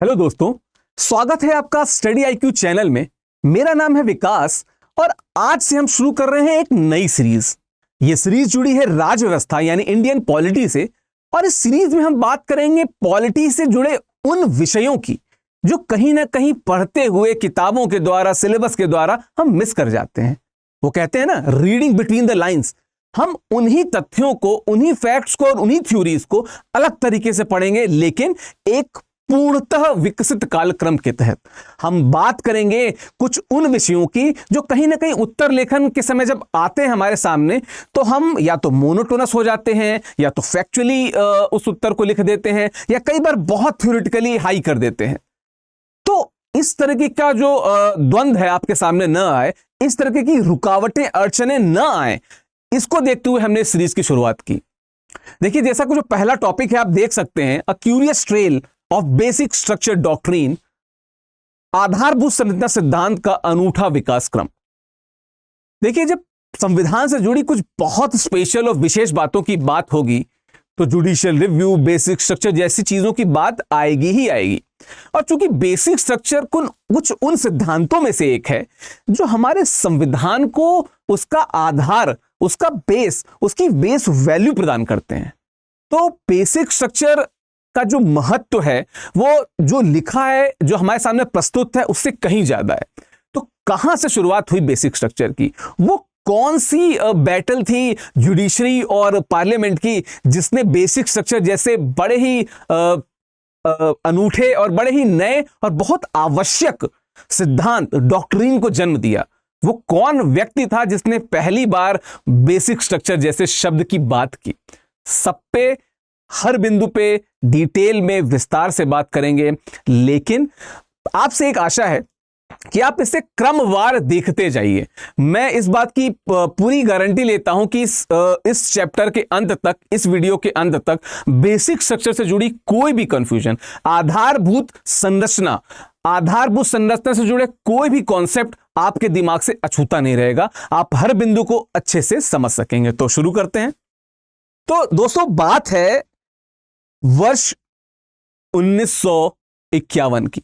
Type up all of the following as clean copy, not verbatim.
Hello दोस्तों, स्वागत है आपका स्टडी आईक्यू चैनल में। मेरा नाम है विकास और आज से हम शुरू कर रहे हैं एक नई सीरीज। ये सीरीज जुड़ी है राज व्यवस्था यानी इंडियन पॉलिटी से, और इस सीरीज में हम बात करेंगे पॉलिटी से जुड़े उन विषयों की जो कहीं ना कहीं पढ़ते हुए किताबों के द्वारा, सिलेबस के द्वारा हम मिस कर जाते हैं। वो कहते हैं ना, रीडिंग बिटवीन द लाइंस। हम उन्हीं तथ्यों को, उन्हीं फैक्ट्स को और उन्हीं थ्योरीज को अलग तरीके से पढ़ेंगे, लेकिन एक पूर्णतः विकसित कालक्रम के तहत। हम बात करेंगे कुछ उन विषयों की जो कहीं ना कहीं उत्तर लेखन के समय जब आते हैं हमारे सामने, तो हम या तो मोनोटोनस हो जाते हैं, या तो फैक्चुअली उस उत्तर को लिख देते हैं, या कई बार बहुत थ्योरेटिकली हाई कर देते हैं। तो इस तरीके का जो द्वंद्व है आपके सामने न आए, इस तरीके की रुकावटें, अड़चने न आए, इसको देखते हुए हमने इस सीरीज की शुरुआत की। देखिए, जैसा कि जो पहला टॉपिक है आप देख सकते हैं, a curious trail of basic structure doctrine, आधारभूत संरचना सिद्धांत का अनूठा विकास क्रम। देखिए, जब संविधान से जुड़ी कुछ बहुत स्पेशल और विशेष बातों की बात होगी तो जुडिशियल रिव्यू, बेसिक स्ट्रक्चर जैसी चीजों की बात आएगी ही आएगी। और चूंकि बेसिक स्ट्रक्चर कुछ उन सिद्धांतों में से एक है जो हमारे संविधान को उसका आधार, उसका बेस, उसकी बेस वैल्यू प्रदान करते हैं। तो बेसिक स्ट्रक्चर का जो महत्व है, वो जो लिखा है, जो हमारे सामने प्रस्तुत है, उससे कहीं ज्यादा है। तो कहां से शुरुआत हुई बेसिक स्ट्रक्चर की? वो कौन सी बैटल थी जुडिशरी और पार्लियामेंट की जिसने बेसिक स्ट्रक्चर जैसे बड़े ही अनूठे और बड़े ही नए और बहुत आवश्यक सिद्धांत, डॉक्ट्रीन को जन्म दिया? वो कौन व्यक्ति था जिसने पहली बार बेसिक स्ट्रक्चर जैसे शब्द की बात की? सब पे, हर बिंदु पे डिटेल में विस्तार से बात करेंगे, लेकिन आपसे एक आशा है कि आप इसे क्रमवार देखते जाइए। मैं इस बात की पूरी गारंटी लेता हूं कि इस चैप्टर के अंत तक, इस वीडियो के अंत तक बेसिक स्ट्रक्चर से जुड़ी कोई भी कंफ्यूजन, आधारभूत संरचना से जुड़े कोई भी कॉन्सेप्ट आपके दिमाग से अछूता नहीं रहेगा। आप हर बिंदु को अच्छे से समझ सकेंगे। तो शुरू करते हैं। तो दोस्तों, बात है वर्ष 1951 की,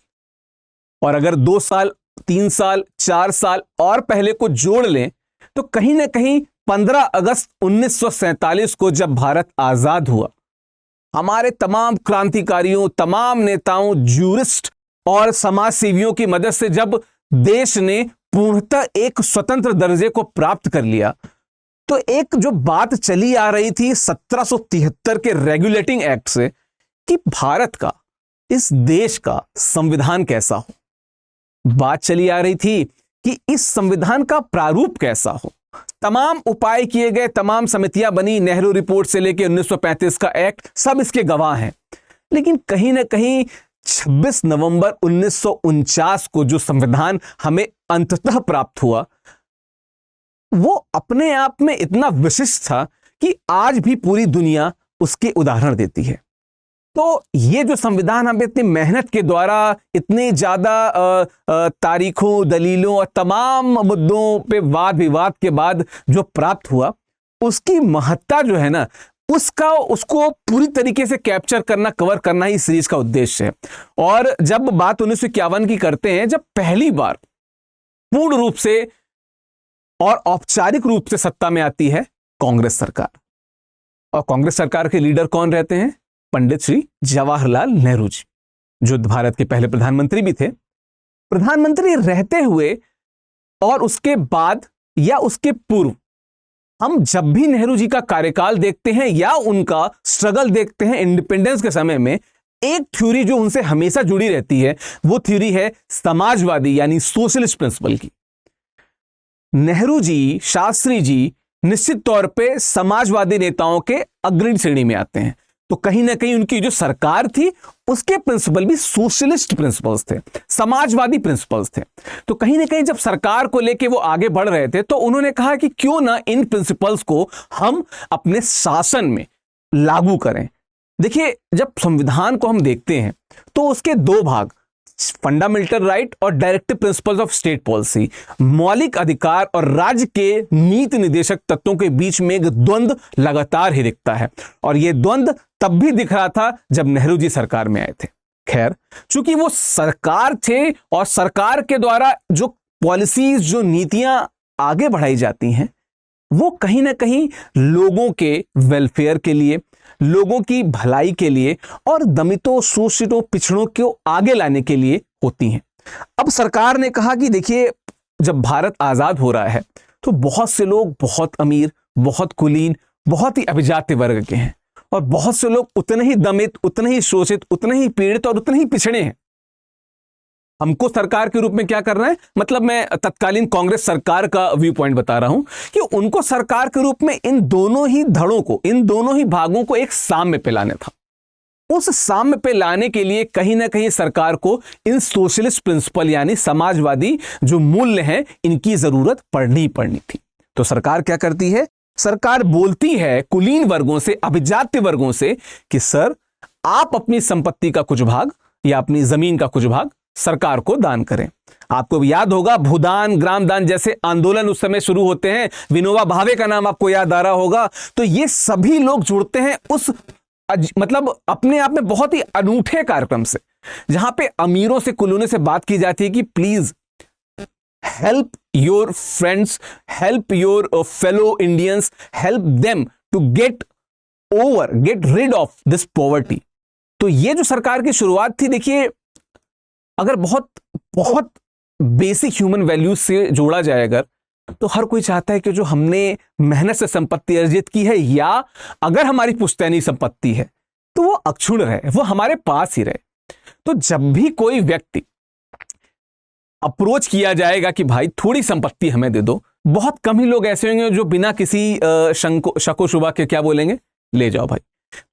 और अगर 2 साल, 3 साल, 4 साल और पहले को जोड़ लें तो कहीं ना कहीं 15 अगस्त 1947 को जब भारत आजाद हुआ, हमारे तमाम क्रांतिकारियों, तमाम नेताओं, ज्यूरिस्ट और समाज सेवियों की मदद से जब देश ने पूर्णतः एक स्वतंत्र दर्जे को प्राप्त कर लिया, तो एक जो बात चली आ रही थी 1773 के रेगुलेटिंग एक्ट से कि भारत का, इस देश का संविधान कैसा हो। बात चली आ रही थी कि इस संविधान का प्रारूप कैसा हो। तमाम उपाय किए गए, तमाम समितियां बनी, नेहरू रिपोर्ट से लेकर 1935 का एक्ट, सब इसके गवाह हैं। लेकिन कहीं ना कहीं 26 नवंबर 1949 को जो संविधान हमें अंततः प्राप्त हुआ, वो अपने आप में इतना विशिष्ट था कि आज भी पूरी दुनिया उसके उदाहरण देती है। तो ये जो संविधान हमें इतनी मेहनत के द्वारा, इतने ज्यादा तारीखों, दलीलों और तमाम मुद्दों पे वाद विवाद के बाद जो प्राप्त हुआ, उसकी महत्ता जो है ना, उसको पूरी तरीके से कैप्चर करना, कवर करना ही सीरीज का उद्देश्य है। और जब बात 1951 की करते हैं, जब पहली बार पूर्ण रूप से और औपचारिक रूप से सत्ता में आती है कांग्रेस सरकार, और कांग्रेस सरकार के लीडर कौन रहते हैं? पंडित श्री जवाहरलाल नेहरू जी, जो भारत के पहले प्रधानमंत्री भी थे। प्रधानमंत्री रहते हुए और उसके बाद या उसके पूर्व, हम जब भी नेहरू जी का कार्यकाल देखते हैं या उनका स्ट्रगल देखते हैं इंडिपेंडेंस के समय में, एक थ्योरी जो उनसे हमेशा जुड़ी रहती है, वो थ्योरी है समाजवादी यानी सोशलिस्ट प्रिंसिपल की। नेहरू जी, शास्त्री जी निश्चित तौर पे समाजवादी नेताओं के अग्रणी श्रेणी में आते हैं। तो कहीं ना कहीं उनकी जो सरकार थी, उसके प्रिंसिपल भी सोशलिस्ट प्रिंसिपल्स थे, समाजवादी प्रिंसिपल्स थे। तो कहीं ना कहीं जब सरकार को लेके वो आगे बढ़ रहे थे, तो उन्होंने कहा कि क्यों ना इन प्रिंसिपल्स को हम अपने शासन में लागू करें। देखिए, जब संविधान को हम देखते हैं तो उसके 2 भाग, फंडामेंटल राइट और directive principles of state policy, मौलिक अधिकार और राज्य के नीति निर्देशक तत्वों के बीच में एक द्वंद्व लगातार ही दिखता है। और यह द्वंद्व तब भी दिख रहा था जब नेहरू जी सरकार में आए थे। खैर, चूंकि वो सरकार थे और सरकार के द्वारा जो पॉलिसीज, जो नीतियां आगे बढ़ाई जाती हैं, वो कहीं ना कहीं लोगों के वेलफेयर के लिए, लोगों की भलाई के लिए और दमितों, शोषितों, पिछड़ों को आगे लाने के लिए होती हैं। अब सरकार ने कहा कि देखिए, जब भारत आजाद हो रहा है तो बहुत से लोग बहुत अमीर, बहुत कुलीन, बहुत ही अभिजात्य वर्ग के हैं और बहुत से लोग उतने ही दमित, उतने ही शोषित, उतने ही पीड़ित और उतने ही पिछड़े हैं। हमको सरकार के रूप में क्या करना है, मतलब मैं तत्कालीन कांग्रेस सरकार का व्यू पॉइंट बता रहा हूं कि उनको सरकार के रूप में इन दोनों ही धड़ों को, इन दोनों ही भागों को एक साम्य पे लाना था। उस साम्य पे लाने के लिए कहीं ना कहीं सरकार को इन सोशलिस्ट प्रिंसिपल यानी समाजवादी जो मूल्य हैं, इनकी जरूरत पड़नी ही पड़नी थी। तो सरकार क्या करती है, सरकार बोलती है कुलीन वर्गों से, अभिजात्य वर्गों से कि सर, आप अपनी संपत्ति का कुछ भाग या अपनी जमीन का कुछ भाग सरकार को दान करें। आपको याद होगा भूदान, ग्रामदान जैसे आंदोलन उस समय शुरू होते हैं, विनोबा भावे का नाम आपको याद आ रहा होगा। तो ये सभी लोग जुड़ते हैं उस मतलब अपने आप में बहुत ही अनूठे कार्यक्रम से, जहां पे अमीरों से, कुलीनों से बात की जाती है कि please help your friends, help your fellow Indians, help them to get rid of this poverty. तो ये जो सरकार की शुरुआत थी, देखिए, अगर बहुत बहुत बेसिक ह्यूमन वैल्यूज से जोड़ा जाए तो हर कोई चाहता है कि जो हमने मेहनत से संपत्ति अर्जित की है या अगर हमारी पुश्तैनी संपत्ति है तो वो अक्षुण्ण रहे, वो हमारे पास ही रहे। तो जब भी कोई व्यक्ति अप्रोच किया जाएगा कि भाई थोड़ी संपत्ति हमें दे दो, बहुत कम ही लोग ऐसे होंगे जो बिना किसी शको शुबा के क्या बोलेंगे, ले जाओ भाई।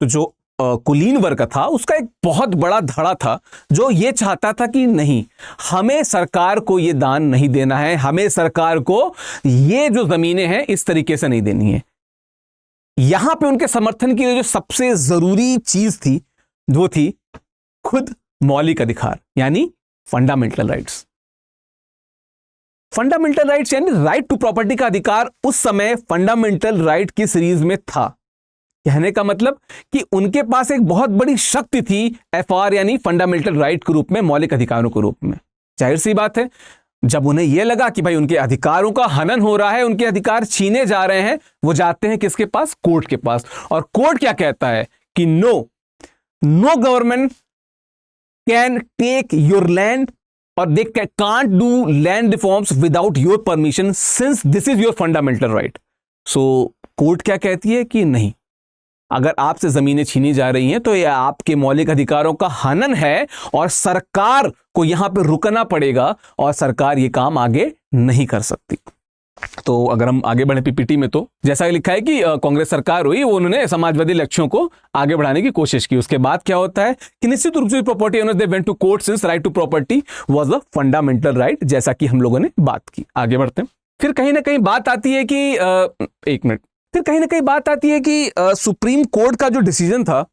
तो जो कुलीन वर्ग था, उसका एक बहुत बड़ा धड़ा था जो ये चाहता था कि नहीं, हमें सरकार को ये दान नहीं देना है, हमें सरकार को ये जो जमीनें हैं इस तरीके से नहीं देनी है। यहां पे उनके समर्थन के लिए जो सबसे जरूरी चीज थी वो थी खुद मौलिक अधिकार, यानी फंडामेंटल राइट्स। फंडामेंटल राइट्स यानी राइट टू प्रॉपर्टी का अधिकार उस समय फंडामेंटल राइट की सीरीज में था। कहने का मतलब कि उनके पास एक बहुत बड़ी शक्ति थी एफआर यानी फंडामेंटल राइट के रूप में, मौलिक अधिकारों के रूप में। जाहिर सी बात है, जब उन्हें यह लगा कि भाई उनके अधिकारों का हनन हो रहा है, उनके अधिकार छीने जा रहे हैं, वो जाते हैं किसके पास, कोर्ट के पास। और कोर्ट क्या कहता है कि no government can take your land और they can't do land reforms without your permission since this is your fundamental right. So court क्या कहती है कि नहीं, अगर आपसे जमीनें छीनी जा रही हैं तो यह आपके मौलिक अधिकारों का हनन है और सरकार को यहां पर रुकना पड़ेगा और सरकार ये काम आगे नहीं कर सकती। तो अगर हम आगे बढ़े पीपीटी में, तो जैसा लिखा है कि कांग्रेस सरकार हुई, वो उन्होंने समाजवादी लक्ष्यों को आगे बढ़ाने की कोशिश की। उसके बाद क्या होता है कि निश्चित रूप से property owners they went to court since right to property was a fundamental right, जैसा कि हम लोगों ने बात की। आगे बढ़ते हैं। फिर कहीं ना कहीं बात आती है कि एक मिनट, फिर कहीं ना कहीं बात आती है कि सुप्रीम कोर्ट का जो डिसीजन था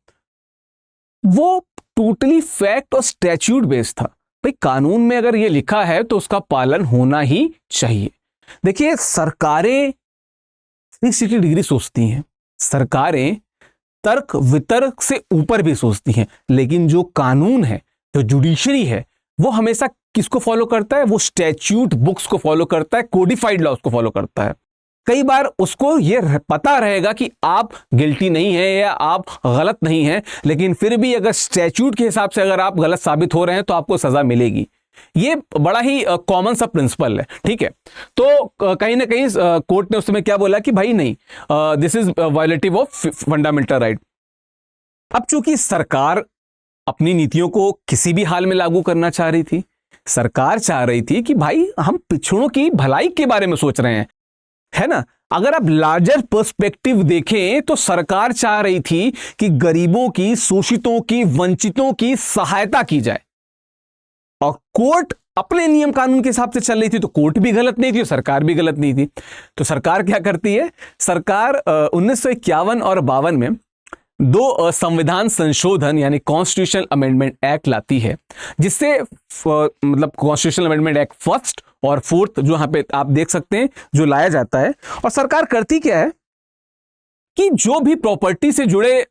वो टोटली फैक्ट और स्टैट्यूट बेस्ड था। भाई कानून में अगर ये लिखा है तो उसका पालन होना ही चाहिए। देखिए, सरकारें 360 डिग्री सोचती हैं, सरकारें तर्क वितर्क से ऊपर भी सोचती हैं, लेकिन जो कानून है, जो जुडिशरी है, वो हमेशा किसको फॉलो करता है, वो स्टैट्यूट बुक्स को फॉलो करता है, कोडिफाइड लॉज को फॉलो करता है। कई बार उसको ये पता रहेगा कि आप गिल्टी नहीं है या आप गलत नहीं है, लेकिन फिर भी अगर स्टैट्यूट के हिसाब से अगर आप गलत साबित हो रहे हैं तो आपको सजा मिलेगी। ये बड़ा ही कॉमन सा प्रिंसिपल है, ठीक है। तो कहीं ना कहीं कोर्ट ने उस समय क्या बोला कि भाई नहीं, this is violative of fundamental right. अब चूंकि सरकार अपनी नीतियों को किसी भी हाल में लागू करना चाह रही थी, सरकार चाह रही थी कि भाई हम पिछड़ों की भलाई के बारे में सोच रहे हैं, है ना। अगर आप लार्जर पर्सपेक्टिव देखें तो सरकार चाह रही थी कि गरीबों की, शोषितों की, वंचितों की सहायता की जाए। और कोर्ट अपने नियम कानून के हिसाब से चल रही थी, तो कोर्ट भी गलत नहीं थी और सरकार भी गलत नहीं थी। तो सरकार क्या करती है, सरकार 1951 और 52 में दो संविधान संशोधन यानी कॉन्स्टिट्यूशनल अमेंडमेंट एक्ट लाती है, जिससे मतलब कॉन्स्टिट्यूशनल अमेंडमेंट एक्ट फर्स्ट और फोर्थ जो यहां पे आप देख सकते हैं जो लाया जाता है। और सरकार करती क्या है कि जो भी प्रॉपर्टी से जुड़े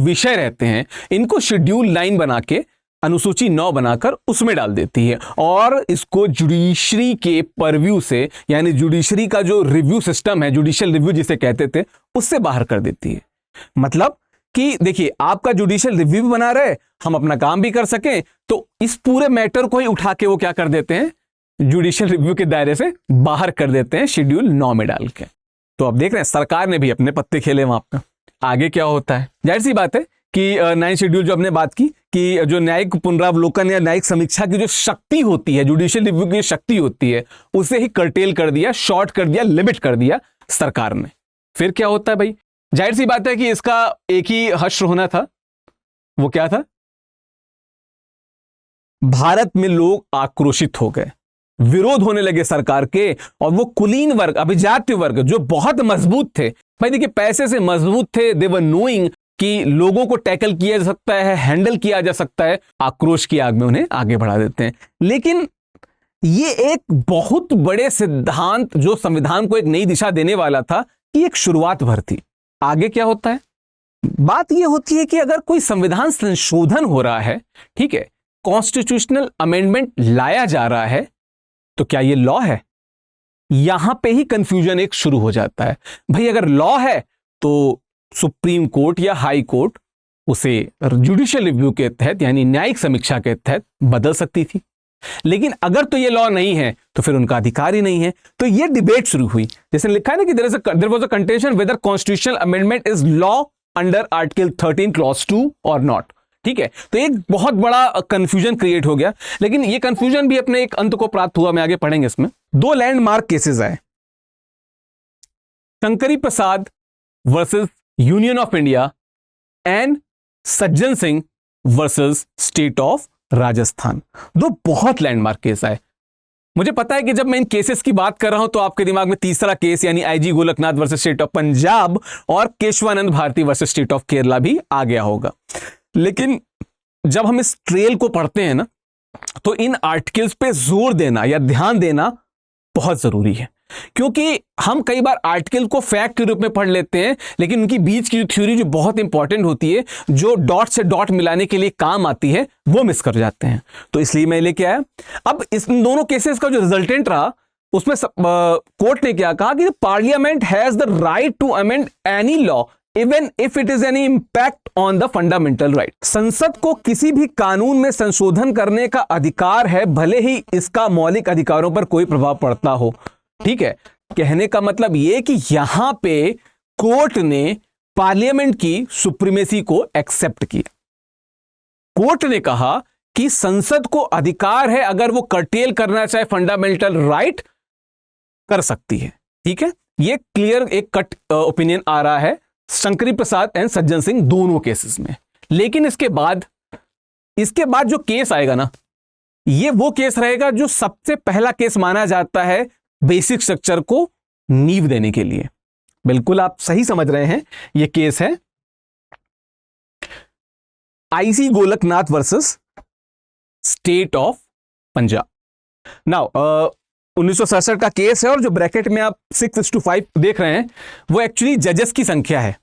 विषय रहते हैं, इनको शेड्यूल 9 बना के अनुसूची 9 बनाकर उसमें डाल देती है और इसको जुडिशरी के परव्यू से, यानी जुडिशरी का जो रिव्यू सिस्टम है, जुडिशियल रिव्यू जिसे कहते थे, उससे बाहर कर देती है। मतलब कि देखिए, आपका जुडिशियल रिव्यू भी बना रहे, हम अपना काम भी कर सकें, तो इस पूरे मैटर को ही उठा के वो क्या कर देते हैं, जुडिशियल रिव्यू के दायरे से बाहर कर देते हैं शेड्यूल 9 में डाल के। तो अब देख रहे हैं सरकार ने भी अपने पत्ते खेले वहां पर। आगे क्या होता है, जाहिर सी बात है कि 9 शेड्यूल जो हमने बात की कि जो न्यायिक पुनरावलोकन या न्यायिक समीक्षा की जो शक्ति होती है, जुडिशियल रिव्यू की शक्ति होती है, उसे ही कर्टेल कर दिया, शॉर्ट कर दिया, लिमिट कर दिया सरकार ने। फिर क्या होता है भाई, जाहिर सी बात है कि इसका एक ही हश्र होना था। वो क्या था, भारत में लोग आक्रोशित हो गए, विरोध होने लगे सरकार के, और वो कुलीन वर्ग, अभिजात्य वर्ग जो बहुत मजबूत थे, भाई देखिए पैसे से मजबूत थे, दे वर नोइंग कि लोगों को टैकल किया जा सकता है, हैंडल किया जा सकता है, आक्रोश की आग में उन्हें आगे बढ़ा देते हैं। लेकिन ये एक बहुत बड़े सिद्धांत जो संविधान को एक नई दिशा देने वाला था, कि एक शुरुआत भर थी। आगे क्या होता है, बात यह होती है कि अगर कोई संविधान संशोधन हो रहा है, ठीक है, कॉन्स्टिट्यूशनल अमेंडमेंट लाया जा रहा है, तो क्या ये लॉ है? यहां पे ही कंफ्यूजन एक शुरू हो जाता है। भाई अगर लॉ है तो सुप्रीम कोर्ट या हाई कोर्ट उसे जुडिशियल रिव्यू के तहत, यानी न्यायिक समीक्षा के तहत बदल सकती थी, लेकिन अगर तो ये लॉ नहीं है तो फिर उनका अधिकार ही नहीं है। तो ये डिबेट शुरू हुई, जैसे लिखा है ना कि there was a contention whether constitutional amendment is law under article 13 clause 2 और नॉट। ठीक है, तो एक बहुत बड़ा कंफ्यूजन क्रिएट हो गया, लेकिन ये कंफ्यूजन भी अपने एक अंत को प्राप्त हुआ। मैं आगे पढ़ेंगे इसमें। 2 लैंडमार्क केसेस आए, Shankari Prasad versus Union of India and Sajjan Singh versus state of Rajasthan. 2 बहुत लैंडमार्क केस आए। मुझे पता है कि जब मैं इन केसेस की बात कर रहा हूं तो आपके दिमाग में तीसरा केस यानी I G Golaknath versus state of Punjab और Kesavananda Bharati versus state of Kerala भी आ गया होगा। लेकिन जब हम इस ट्रेल को पढ़ते हैं ना, तो इन आर्टिकल्स पे जोर देना या ध्यान देना बहुत जरूरी है, क्योंकि हम कई बार आर्टिकल को फैक्ट के रूप में पढ़ लेते हैं, लेकिन उनकी बीच की जो थ्योरी जो बहुत इंपॉर्टेंट होती है, जो डॉट से डॉट मिलाने के लिए काम आती है, वो मिस कर जाते हैं। तो इसलिए मैं लेके आया। अब इस दोनों केसेस का जो रिजल्टेंट रहा, उसमें कोर्ट ने क्या कहा कि parliament has the right to amend any law even if it is any impact on the fundamental right. संसद को किसी भी कानून में संशोधन करने का अधिकार है, भले ही इसका मौलिक अधिकारों पर कोई प्रभाव पड़ता हो। ठीक है, कहने का मतलब यह कि यहां पे कोर्ट ने पार्लियामेंट की सुप्रीमेसी को एक्सेप्ट किया। कोर्ट ने कहा कि संसद को अधिकार है, अगर वो कर्टेल करना चाहे फंडामेंटल राइट, कर सकती है। ठीक है, ये क्लियर एक कट ओपिनियन आ रहा है शंकरी प्रसाद एंड सज्जन सिंह दोनों केसेस में। लेकिन इसके बाद जो केस आएगा ना, ये वो केस रहेगा जो सबसे पहला केस माना जाता है बेसिक स्ट्रक्चर को नींव देने के लिए। बिल्कुल आप सही समझ रहे हैं, ये केस है IC Golaknath versus state of Punjab. Now 1967 का केस है, और जो ब्रैकेट में आप 6:5 देख रहे हैं वो एक्चुअली जजेस की संख्या है।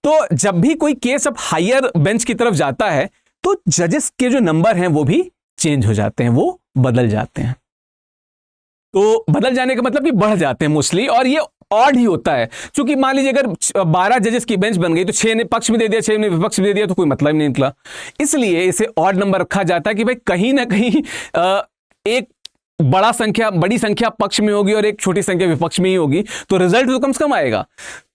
तो जब भी कोई केस अब हायर बेंच की तरफ जाता है तो जजेस के जो नंबर हैं वो भी चेंज हो जाते हैं, वो बदल जाते हैं। तो बदल जाने का मतलब कि बढ़ जाते हैं मोस्टली, और ये ऑड ही होता है, क्योंकि मान लीजिए अगर 12 जजेस की बेंच बन गई तो 6 ने पक्ष में दे दिया, 6 ने विपक्ष में दे दिया, तो कोई मतलब नहीं निकला। इसलिए इसे ऑड नंबर रखा जाता है कि भाई कहीं ना कहीं एक बड़ी संख्या पक्ष में होगी और एक छोटी संख्या विपक्ष में ही होगी, तो रिजल्ट तो कम से कम आएगा।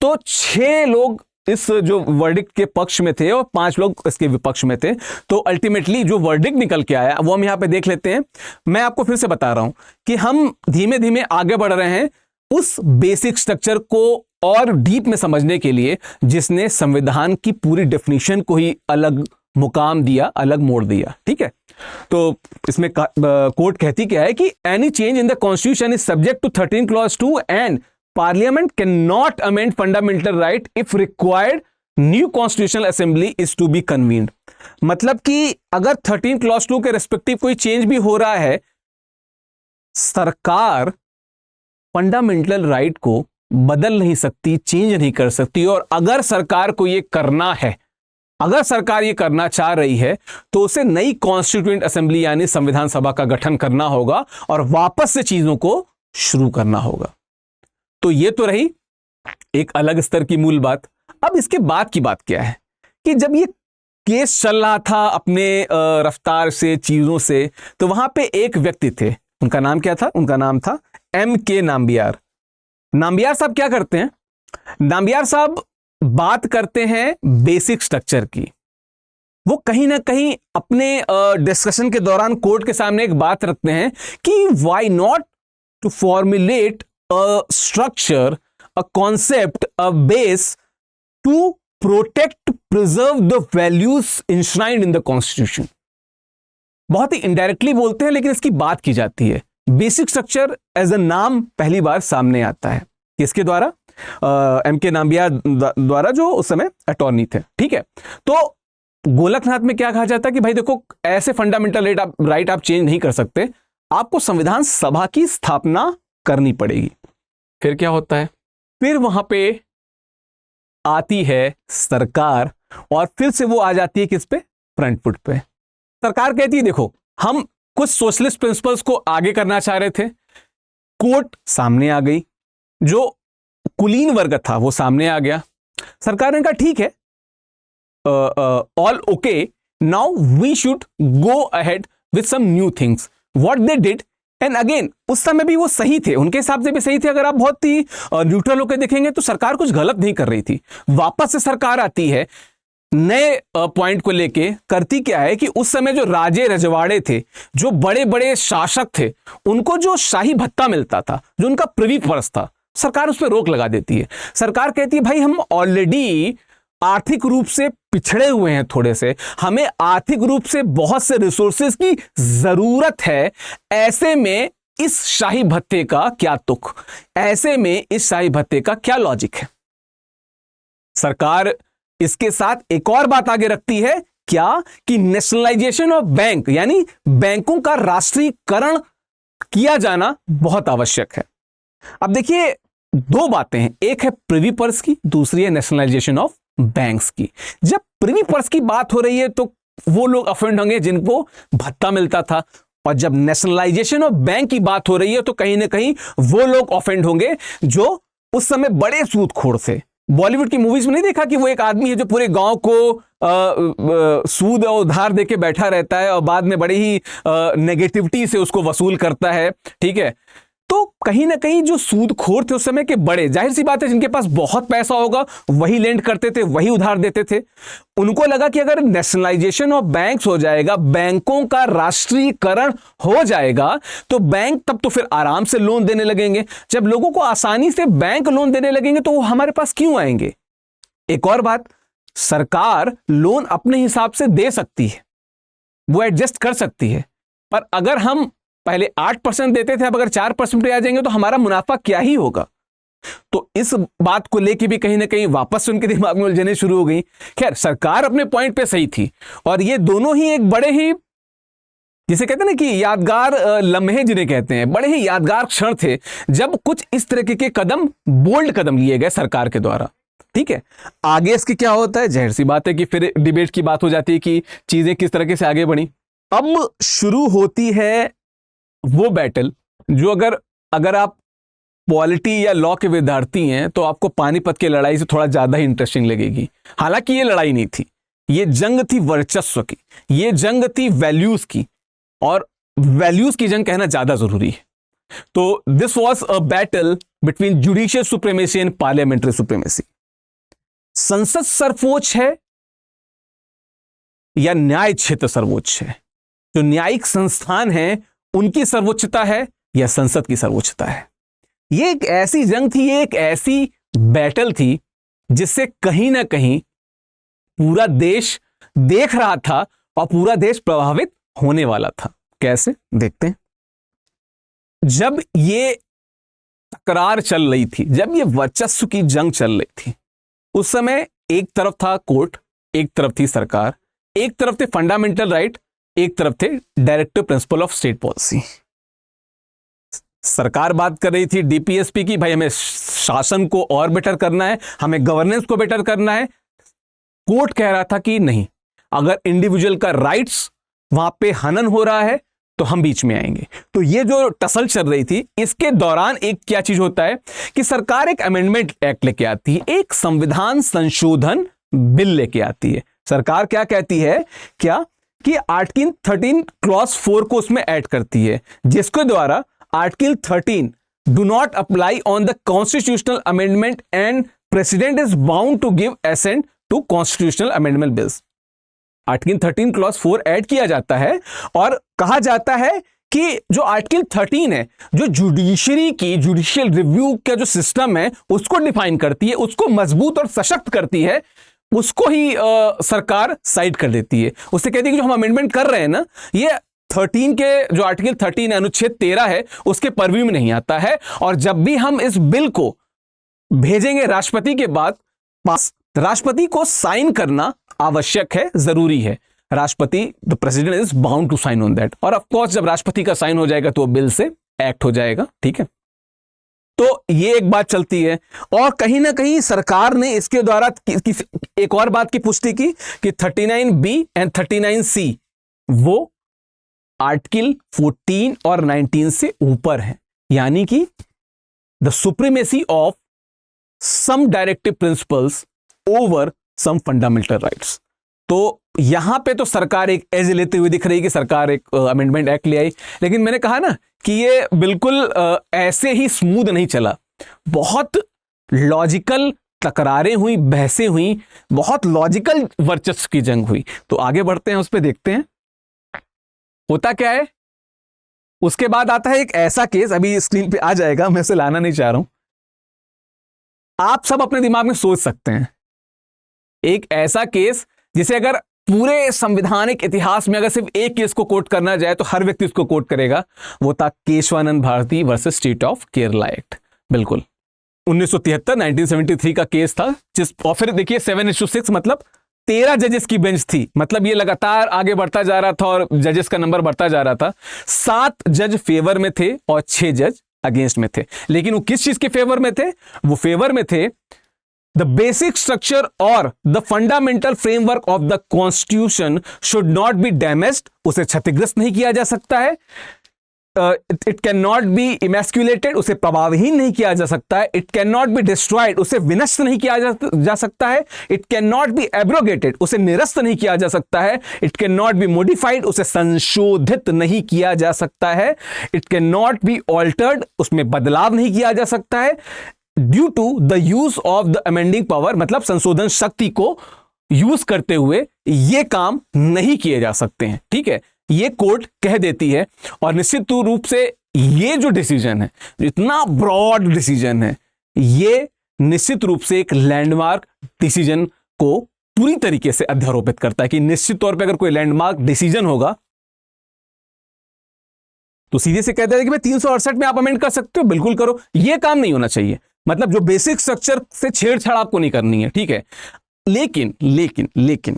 तो 6 लोग इस जो वर्डिक्ट के पक्ष में थे और 5 लोग इसके विपक्ष में थे। तो अल्टीमेटली जो वर्डिक्ट निकल के आया वो हम यहां पे देख लेते हैं। मैं आपको फिर से बता रहा हूं कि हम धीमे धीमे आगे बढ़ रहे हैं उस बेसिक स्ट्रक्चर को और डीप में समझने के लिए, जिसने संविधान की पूरी डेफिनेशन को ही अलग मुकाम दिया, अलग मोड़ दिया। ठीक है, तो इसमें कोर्ट कहती क्या है कि any change in the constitution is subject to 13 clause 2 and parliament can not amend fundamental right if required new constitutional assembly is to be convened. मतलब कि अगर 13 क्लॉज 2 के रेस्पेक्टिव कोई चेंज भी हो रहा है, सरकार फंडामेंटल राइट को बदल नहीं सकती, चेंज नहीं कर सकती। और अगर सरकार को यह करना है, अगर सरकार ये करना चाह रही है तो उसे नई कॉन्स्टिट्यूएंट असेंबली यानी संविधान सभा का गठन करना होगा और वापस से चीजों को शुरू करना होगा। तो ये तो रही एक अलग स्तर की मूल बात। अब इसके बाद की बात क्या है कि जब ये केस चल रहा था अपने रफ्तार से, चीजों से, तो वहां पे एक व्यक्ति थे, उनका नाम क्या था? उनका नाम था M.K. नाम्बियार। नाम्बियार साहब क्या करते हैं? नाम्बियार साहब बात करते हैं बेसिक स्ट्रक्चर की। वो कहीं ना कहीं अपने डिस्कशन के दौरान कोर्ट के सामने एक बात रखते हैं कि why not to formulate a structure, a concept, a base to protect, preserve the values enshrined in the constitution. बहुत ही इनडायरेक्टली बोलते हैं लेकिन इसकी बात की जाती है। बेसिक स्ट्रक्चर एज अ नाम पहली बार सामने आता है किसके द्वारा? M.K. नाम्बियार द्वारा, जो उस समय अटॉर्नी थे। ठीक है, तो गोलकनाथ में क्या कहा जाता है कि भाई देखो, ऐसे फंडामेंटल राइट आप चेंज नहीं कर सकते, आपको संविधान सभा की स्थापना करनी पड़ेगी। फिर क्या होता है? फिर वहां पे आती है सरकार और फिर से वो आ जाती है किस पे? फ्रंट फुट पे। सरकार कहती है देखो, हम कुछ सोशलिस्ट प्रिंसिपल्स को आगे करना चाह रहे थे, कोर्ट सामने आ गई, जो कुलीन वर्ग था वो सामने आ गया। सरकार ने कहा ठीक है, all okay, now we should go ahead with some new things. What they did, and again उस समय भी वो सही थे, उनके हिसाब से भी सही थे। अगर आप बहुत ही न्यूट्रल होकर देखेंगे तो सरकार कुछ गलत नहीं कर रही थी। वापस से सरकार आती है नए पॉइंट को लेके, करती क्या है कि उस समय जो राजे रजवाड़े थे, जो बड़े बड़े शासक थे, उनको जो शाही भत्ता मिलता था, जो उनका प्रिवी पर्स था, सरकार उस पर रोक लगा देती है। सरकार कहती है भाई हम ऑलरेडी आर्थिक रूप से पिछड़े हुए हैं थोड़े से, हमें आर्थिक रूप से बहुत से रिसोर्सेज की जरूरत है, ऐसे में इस शाही भत्ते का क्या तुक, ऐसे में इस शाही भत्ते का क्या लॉजिक है। सरकार इसके साथ एक और बात आगे रखती है, क्या कि नेशनलाइजेशन ऑफ बैंक, यानी बैंकों का राष्ट्रीयकरण किया जाना बहुत आवश्यक है। अब देखिए, दो बातें हैं, एक है प्रिवी पर्स की, दूसरी है नेशनलाइजेशन ऑफ बैंक्स की। जब प्रिवी पर्स की बात हो रही है तो वो लोग अफेंड होंगे जिनको भत्ता मिलता था, और जब नेशनलाइजेशन ऑफ बैंक की बात हो रही है तो कहीं ना कहीं वो लोग ऑफेंड होंगे जो उस समय बड़े सूदखोर थे। बॉलीवुड की मूवीज में नहीं देखा कि वो एक आदमी है जो पूरे गांव को सूद और उधार देके बैठा रहता है और बाद में बड़ी ही नेगेटिविटी से उसको वसूल करता है। ठीक है, तो कहीं ना कहीं जो सूदखोर थे उस समय के बड़े, जाहिर सी बात है जिनके पास बहुत पैसा होगा वही लेंड करते थे, वही उधार देते थे। उनको लगा कि अगर नेशनलाइजेशन ऑफ बैंक्स हो जाएगा, बैंकों का राष्ट्रीयकरण हो जाएगा, तो बैंक तब तो फिर आराम से लोन देने लगेंगे। जब लोगों को आसानी से बैंक लोन देने लगेंगे तो वो हमारे पास क्यों आएंगे। एक और बात, सरकार लोन अपने हिसाब से दे सकती है, वो एडजस्ट कर सकती है, पर अगर हम पहले 8% देते थे, अब अगर 4% पे आ जाएंगे तो हमारा मुनाफा क्या ही होगा। तो इस बात को लेके भी कहीं ना कहीं वापस से उनके दिमाग में उलझने शुरू हो गई। खैर, सरकार अपने पॉइंट पे सही थी, और ये दोनों ही एक बड़े ही, जिसे कहते हैं ना कि यादगार लम्हे जिन्हें कहते हैं, बड़े ही यादगार क्षण थे जब कुछ इस तरीके के कदम, बोल्ड कदम लिए गए सरकार के द्वारा। ठीक है, आगे इसके क्या होता है, जाहिर सी बात है कि फिर डिबेट की बात हो जाती है कि चीजें किस तरीके से आगे बढ़ी। अब शुरू होती है वो बैटल जो अगर आप पॉलिटी या लॉ के विद्यार्थी हैं तो आपको पानीपत की लड़ाई से थोड़ा ज्यादा ही इंटरेस्टिंग लगेगी। हालांकि ये लड़ाई नहीं थी, ये जंग थी वर्चस्व की, ये जंग थी वैल्यूज की, और वैल्यूज की जंग कहना ज्यादा जरूरी है। तो this was a battle between judicial supremacy and parliamentary supremacy. संसद सर्वोच्च है या न्याय क्षेत्र सर्वोच्च है? जो न्यायिक संस्थान है उनकी सर्वोच्चता है या संसद की सर्वोच्चता है? ये एक ऐसी जंग थी, ये एक ऐसी बैटल थी जिससे कहीं ना कहीं पूरा देश देख रहा था और पूरा देश प्रभावित होने वाला था। कैसे, देखते हैं। जब ये तकरार चल रही थी, जब ये वर्चस्व की जंग चल रही थी, उस समय एक तरफ था कोर्ट, एक तरफ थी सरकार, एक तरफ थे फंडामेंटल राइट, एक तरफ थे directive principle of state policy. सरकार बात कर रही थी डीपीएसपी की, भाई हमें शासन को और बेटर करना है, हमें गवर्नेंस को बेटर करना है। कोर्ट कह रहा था कि नहीं, अगर इंडिविजुअल का राइट्स वहां पे हनन हो रहा है तो हम बीच में आएंगे। तो ये जो टसल चल रही थी, इसके दौरान एक क्या चीज होता है कि सरकार एक अमेंडमेंट एक्ट लेके आती है, एक संविधान संशोधन बिल लेके आती है। सरकार क्या कहती है, क्या कि आर्टिकल 13 क्लॉज 4 को उसमें ऐड करती है, जिसके द्वारा article 13 do not apply on the constitutional amendment and president is bound to give assent to constitutional amendment bills. Article 13 clause 4 add किया जाता है और कहा जाता है कि जो आर्टिकल 13 है, जो जुडिशरी की जुडिशियल रिव्यू का जो सिस्टम है उसको डिफाइन करती है, उसको मजबूत और सशक्त करती है, उसको ही सरकार साइड कर देती है। उससे कहती है कि जो हम अमेंडमेंट कर रहे हैं ना, ये 13 के जो आर्टिकल 13 है, अनुच्छेद 13 है, उसके परव्यू में नहीं आता है। और जब भी हम इस बिल को भेजेंगे राष्ट्रपति के बाद पास, राष्ट्रपति को साइन करना आवश्यक है, जरूरी है। राष्ट्रपति, the president is bound to sign on that. और ऑफ कोर्स जब राष्ट्रपति का साइन हो जाएगा तो बिल से एक्ट हो जाएगा, ठीक है। तो ये एक बात चलती है। और कहीं ना कहीं सरकार ने इसके द्वारा एक और बात की पुष्टि की कि 39B एंड 39C वो आर्टिकल 14 और 19 से ऊपर है, यानी कि the supremacy of some directive principles over some fundamental rights. तो यहां पे तो सरकार एक एज लेते हुए दिख रही है कि सरकार एक अमेंडमेंट एक्ट ले आई, लेकिन मैंने कहा ना कि ये बिल्कुल ऐसे ही स्मूथ नहीं चला। बहुत लॉजिकल तकरारें हुई, बहसें हुई, बहुत लॉजिकल वर्चस्व की जंग हुई। तो आगे बढ़ते हैं, उस पर देखते हैं होता क्या है। उसके बाद आता है एक ऐसा केस, अभी स्क्रीन पे आ जाएगा, मैं उसे लाना नहीं चाह रहा हूं, आप सब अपने दिमाग में सोच सकते हैं। एक ऐसा केस जिसे अगर पूरे संवैधानिक इतिहास में अगर सिर्फ एक केस को कोट करना जाए तो हर व्यक्ति उसको कोट करेगा, वो था Kesavananda Bharati versus state of Kerala act. बिल्कुल 1973 का केस था, और फिर देखिए 7:6 मतलब 13 जजेस की बेंच थी, मतलब ये लगातार आगे बढ़ता जा रहा था और जजेस का नंबर बढ़ता जा रहा था। 7 जज फेवर में थे और 6 जज अगेंस्ट में थे। लेकिन वो किस चीज के फेवर में थे? वो फेवर में थे द बेसिक स्ट्रक्चर और the fundamental framework of the constitution should not be damaged, उसे क्षतिग्रस्त नहीं किया जा सकता है। It can not be emasculated, उसे प्रभावहीन नहीं किया जा सकता है। It can not be destroyed, उसे विनष्ट नहीं किया जा सकता है। It can not be abrogated, उसे निरस्त नहीं किया जा सकता है। It can not be modified, uसे संशोधित नहीं किया जा सकता है। It can not be altered, उसमें बदलाव नहीं किया जा सकता है। Due to the use of the amending power, मतलब संशोधन शक्ति को यूज करते हुए ये काम नहीं किए जा सकते हैं। ठीक है, ये कोर्ट कह देती है। और निश्चित रूप से ये जो डिसीजन है, इतना ब्रॉड डिसीजन है, ये निश्चित रूप से एक लैंडमार्क डिसीजन को पूरी तरीके से अध्यारोपित करता है कि निश्चित तौर पे अगर कोई लैंडमार्क डिसीजन होगा तो सीधे से कहता है कि भाई 368 में आप अमेंड कर सकते हो, बिल्कुल करो। ये काम नहीं होना चाहिए, मतलब जो बेसिक स्ट्रक्चर से छेड़छाड़ आपको नहीं करनी है। ठीक है, लेकिन लेकिन लेकिन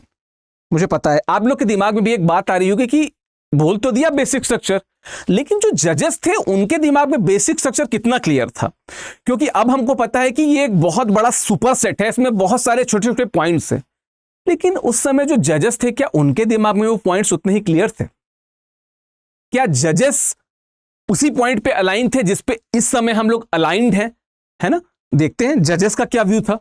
मुझे पता है आप लोग के दिमाग में भी एक बात आ रही होगी कि बोल तो दिया बेसिक स्ट्रक्चर, लेकिन जो जजेस थे उनके दिमाग में बेसिक स्ट्रक्चर कितना क्लियर था? क्योंकि अब हमको पता है कि ये एक बहुत बड़ा सुपर सेट है, इसमें बहुत सारे छोटे छोटे पॉइंट्स हैं। लेकिन उस समय जो जजेस थे, क्या उनके दिमाग में वो पॉइंट्स उतने ही क्लियर थे? क्या जजेस उसी पॉइंट पे अलाइन थे जिस पे इस समय हम लोग अलाइंड हैं? है ना, देखते हैं जजेस का क्या व्यू था।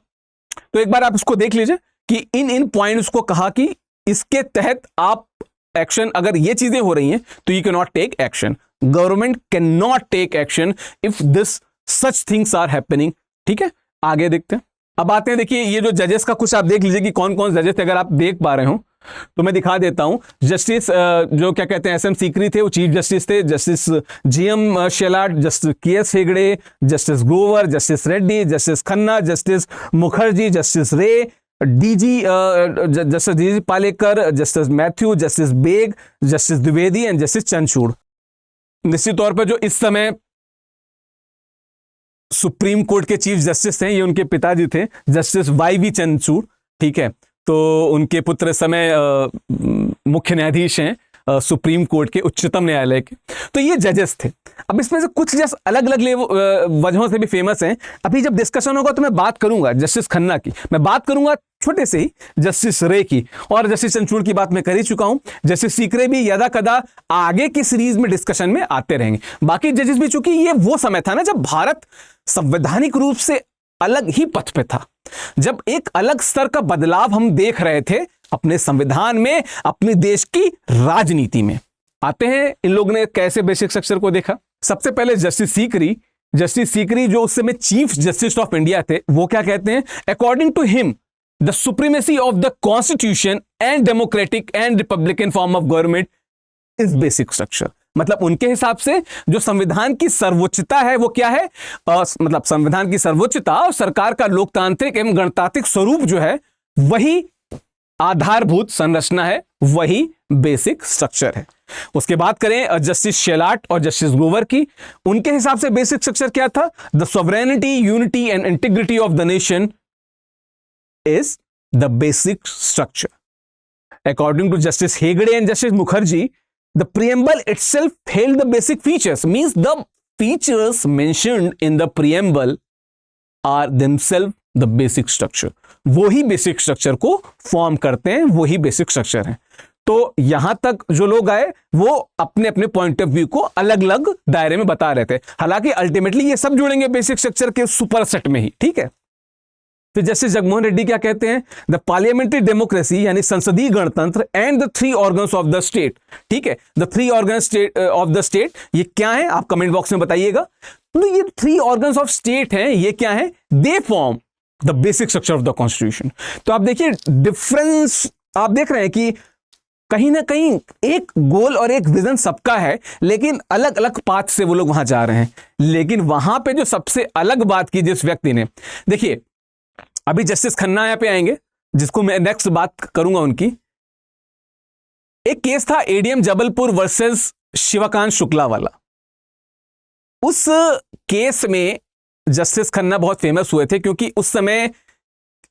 तो एक बार आप इसको देख लीजिए कि इन पॉइंट्स को कहा कि इसके तहत आप एक्शन, अगर ये चीजें हो रही हैं तो you can not take action, government can not take action if this such things are happening. ठीक है, आगे देखते हैं। अब आते हैं, देखिए ये जो जजेस का कुछ आप देख लीजिए कि कौन कौन जजेस थे। अगर आप देख पा रहे हो तो मैं दिखा देता हूं। जस्टिस जो क्या कहते हैं SM सीकरी थे, वो चीफ जस्टिस थे। Justice GM Shelat, justice KS Hegde, justice Grover, justice Reddy, justice Khanna, justice Mukherjee, justice Ray, justice DG Palekar, justice Mathew, justice Beg, justice Dwivedi and justice Chandrachud. निश्चित तौर पर जो इस समय सुप्रीम कोर्ट के चीफ जस्टिस हैं, ये उनके पिताजी थे, जस्टिस YV चंद्रचूड़। ठीक है, तो उनके पुत्र समय मुख्य न्यायाधीश हैं सुप्रीम कोर्ट के, उच्चतम न्यायालय के। तो ये जजेस थे। अब इसमें से कुछ जज अलग अलग वजहों से भी फेमस हैं। अभी जब डिस्कशन होगा तो मैं बात करूंगा जस्टिस खन्ना की, मैं बात करूंगा छोटे से ही जस्टिस रे की, और जस्टिस चंद्रचूड़ की बात मैं कर ही चुका हूं। जस्टिस सीकरे भी यदा कदा आगे की सीरीज में डिस्कशन में आते रहेंगे। बाकी जजेस भी, चूंकि ये वो समय था ना जब भारत संवैधानिक रूप से अलग ही पथ पे था, जब एक अलग स्तर का बदलाव हम देख रहे थे अपने संविधान में, अपने देश की राजनीति में। आते हैं इन लोगों ने कैसे बेसिक स्ट्रक्चर को देखा। सबसे पहले जस्टिस सीकरी जो उस समय चीफ जस्टिस ऑफ इंडिया थे, वो क्या कहते हैं? According to him the supremacy of the constitution and democratic and republican form of government is basic structure. मतलब उनके हिसाब से जो संविधान की सर्वोच्चता है वो क्या है? मतलब संविधान की सर्वोच्चता और सरकार का लोकतांत्रिक एवं गणतांत्रिक स्वरूप जो है वही आधारभूत संरचना है, वही बेसिक स्ट्रक्चर है। उसके बाद करें जस्टिस शेलाट और जस्टिस ग्रोवर की। उनके हिसाब से बेसिक स्ट्रक्चर क्या था? The sovereignty, unity and integrity of the nation is the basic structure. According to justice Hegde and justice Mukherjee, the preamble itself held the basic features, means the features mentioned in the preamble are themselves the basic structure। वो ही basic structure को form करते हैं, वो ही basic structure है। तो यहां तक जो लोग आए वो अपने अपने पॉइंट ऑफ व्यू को अलग अलग दायरे में बता रहे थे। हालांकि अल्टीमेटली ये सब जुड़ेंगे बेसिक स्ट्रक्चर के सुपर सेट में ही, ठीक है। फिर जस्टिस जगमोहन रेड्डी क्या कहते हैं? द पार्लियामेंट्री डेमोक्रेसी यानी संसदीय गणतंत्र and the three organs of the state. ठीक है, the three organs of the state ये क्या है? आप कमेंट बॉक्स में बताइएगा। तो ये थ्री ऑर्गन्स ऑफ स्टेट हैं, ये क्या है? They form the basic structure of the constitution. तो आप देखिए डिफरेंस, आप देख रहे हैं कि कहीं ना कहीं एक गोल और एक विजन सबका है, लेकिन अलग अलग पाथ से वो लोग वहां जा रहे हैं। लेकिन वहां पे जो सबसे अलग बात की जिस व्यक्ति ने, देखिए अभी जस्टिस खन्ना यहां पे आएंगे जिसको मैं नेक्स्ट बात करूंगा उनकी। एक केस था एडीएम जबलपुर वर्सेस शिवकांत शुक्ला वाला। उस केस में जस्टिस खन्ना बहुत फेमस हुए थे क्योंकि उस समय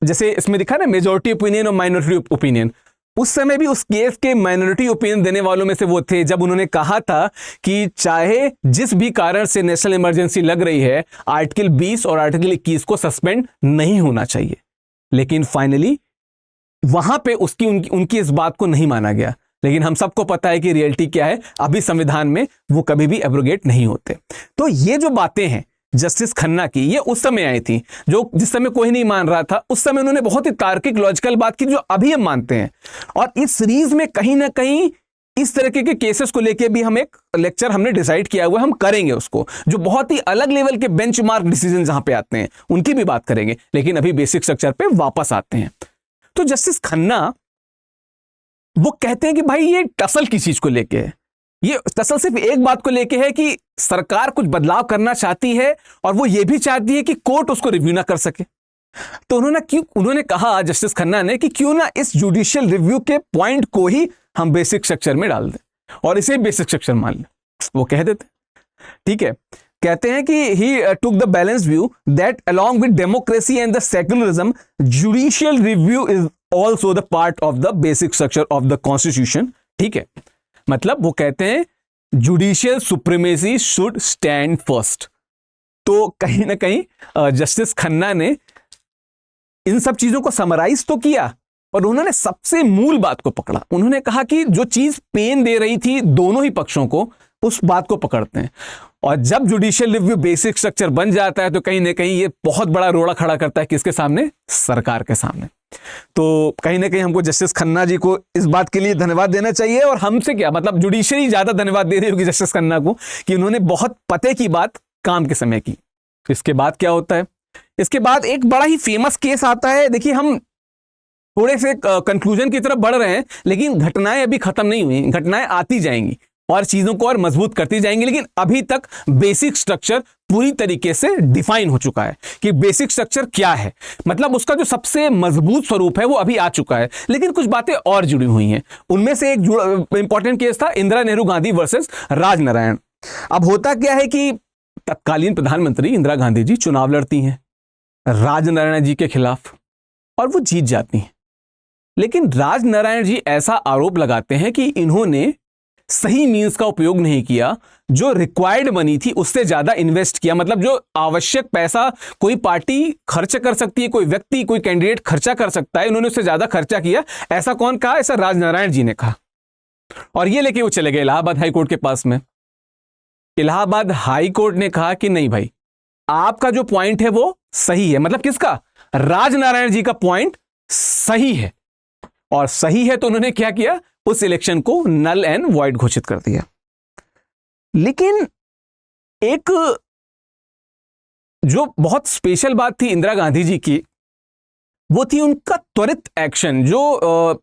जैसे इसमें दिखा ना मेजॉरिटी ओपिनियन और माइनॉरिटी ओपिनियन, उस समय भी उस केस के माइनॉरिटी ओपिनियन देने वालों में से वो थे जब उन्होंने कहा था कि चाहे जिस भी कारण से नेशनल इमरजेंसी लग रही है, आर्टिकल 20 और आर्टिकल 21 को सस्पेंड नहीं होना चाहिए। लेकिन फाइनली वहां पे उनकी इस बात को नहीं माना गया। लेकिन हम सबको पता है कि रियलिटी क्या है, अभी संविधान में वो कभी भी एब्रोगेट नहीं होते। तो ये जो बातें हैं जस्टिस खन्ना की, ये उस समय आई थी जो जिस समय कोई नहीं मान रहा था। उस समय उन्होंने बहुत ही तार्किक लॉजिकल बात की जो अभी हम मानते हैं। और इस सीरीज में कहीं ना कहीं इस तरह के केसेस को लेके भी हम एक लेक्चर हमने डिसाइड किया हुआ है, हम करेंगे उसको, जो बहुत ही अलग लेवल के बेंचमार्क डिसीजन जहां पे आते हैं उनकी भी बात करेंगे। लेकिन अभी बेसिक स्ट्रक्चर पे वापस आते हैं। तो जस्टिस खन्ना वो कहते हैं कि भाई ये टसल किस चीज को लेके है? ये टसल सिर्फ एक बात को लेके है कि सरकार कुछ बदलाव करना चाहती है और वो ये भी चाहती है कि कोर्ट उसको रिव्यू ना कर सके। तो उन्होंने कहा जस्टिस खन्ना ने कि क्यों ना इस जुडिशियल रिव्यू के पॉइंट को ही हम बेसिक स्ट्रक्चर में डाल दें और इसे बेसिक स्ट्रक्चर मान लें। वो कह देते, ठीक है। कहते हैं कि he took the balance view that along with democracy and the secularism judicial review is also the part of the basic structure of the constitution. ठीक है, मतलब वो कहते हैं judicial supremacy should stand first. तो कहीं ना कहीं जस्टिस खन्ना ने इन सब चीजों को समराइज तो किया और उन्होंने सबसे मूल बात को पकड़ा। उन्होंने कहा कि जो चीज पेन दे रही थी दोनों ही पक्षों को, उस बात को पकड़ते हैं। और जब जुडिशियल रिव्यू बेसिक स्ट्रक्चर बन जाता है तो कहीं ना कहीं ये बहुत बड़ा रोड़ा खड़ा करता है किसके सामने? सरकार के सामने। तो कहीं ना कहीं हमको जस्टिस खन्ना जी को इस बात के लिए धन्यवाद देना चाहिए। और हमसे क्या मतलब, जुडिशरी ज्यादा धन्यवाद दे रही होगी जस्टिस खन्ना को कि उन्होंने बहुत पते की बात काम के समय की। इसके बाद क्या होता है? इसके बाद एक बड़ा ही फेमस केस आता है। देखिए हम थोड़े से कंक्लूजन की तरफ बढ़ रहे हैं, लेकिन घटनाएं अभी खत्म नहीं हुई, घटनाएं आती जाएंगी और चीजों को और मजबूत करती जाएंगी। लेकिन अभी तक बेसिक स्ट्रक्चर पूरी तरीके से डिफाइन हो चुका है कि बेसिक स्ट्रक्चर क्या है, मतलब उसका जो सबसे मजबूत स्वरूप है वो अभी आ चुका है। लेकिन कुछ बातें और जुड़ी हुई हैं। उनमें से एक इंपॉर्टेंट केस था इंदिरा नेहरू गांधी वर्सेस राजनारायण। अब होता क्या है कि तत्कालीन प्रधानमंत्री इंदिरा गांधी जी चुनाव लड़ती हैं राजनारायण जी के खिलाफ और वो जीत जाती हैं। लेकिन राजनारायण जी ऐसा आरोप लगाते हैं कि इन्होंने सही मीन्स का उपयोग नहीं किया, जो रिक्वायर्ड मनी थी उससे ज्यादा इन्वेस्ट किया। मतलब जो आवश्यक पैसा कोई पार्टी खर्च कर सकती है, कोई व्यक्ति, कोई कैंडिडेट खर्चा कर सकता है, इन्होंने उससे ज्यादा खर्चा किया। ऐसा कौन कहा? ऐसा राजनारायण जी ने कहा। और ये लेके वो चले गए इलाहाबाद हाई कोर्ट के पास में। इलाहाबाद हाई कोर्ट ने कहा कि नहीं भाई, आपका जो पॉइंट है वो सही है। मतलब किसका? राजनारायण जी का पॉइंट सही है। और सही है तो उन्होंने क्या किया? उस इलेक्शन को नल एंड वॉइड घोषित कर दिया। लेकिन एक जो बहुत स्पेशल बात थी इंदिरा गांधी जी की, वो थी उनका त्वरित एक्शन, जो